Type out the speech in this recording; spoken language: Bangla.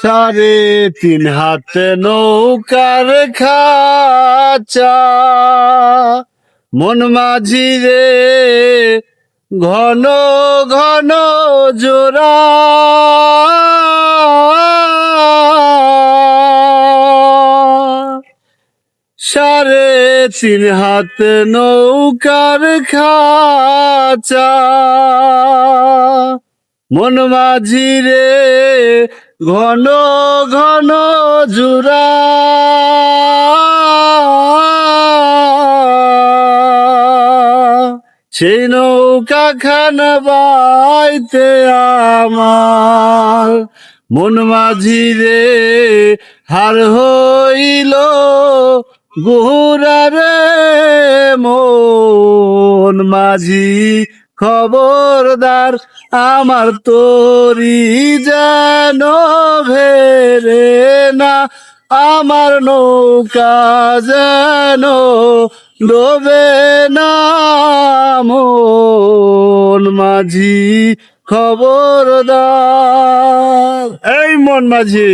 3.5 হাত নৌকার খাঁচা, মন মাঝি রে ঘন ঘন জোড়া, 3.5 হাত নৌকার খাঁচা, মন মাঝি রে ঘন ঘন জোড়া, সেই নৌকা খানা বাইতে আমার মন মাঝি রে হার হইল গোরা রে, মন মাঝি খবরদার আমার তোরি যেন ভেরে না, আমার নৌকা যেন ডোবে না, মন মাঝি খবরদার। এই মন মাঝি।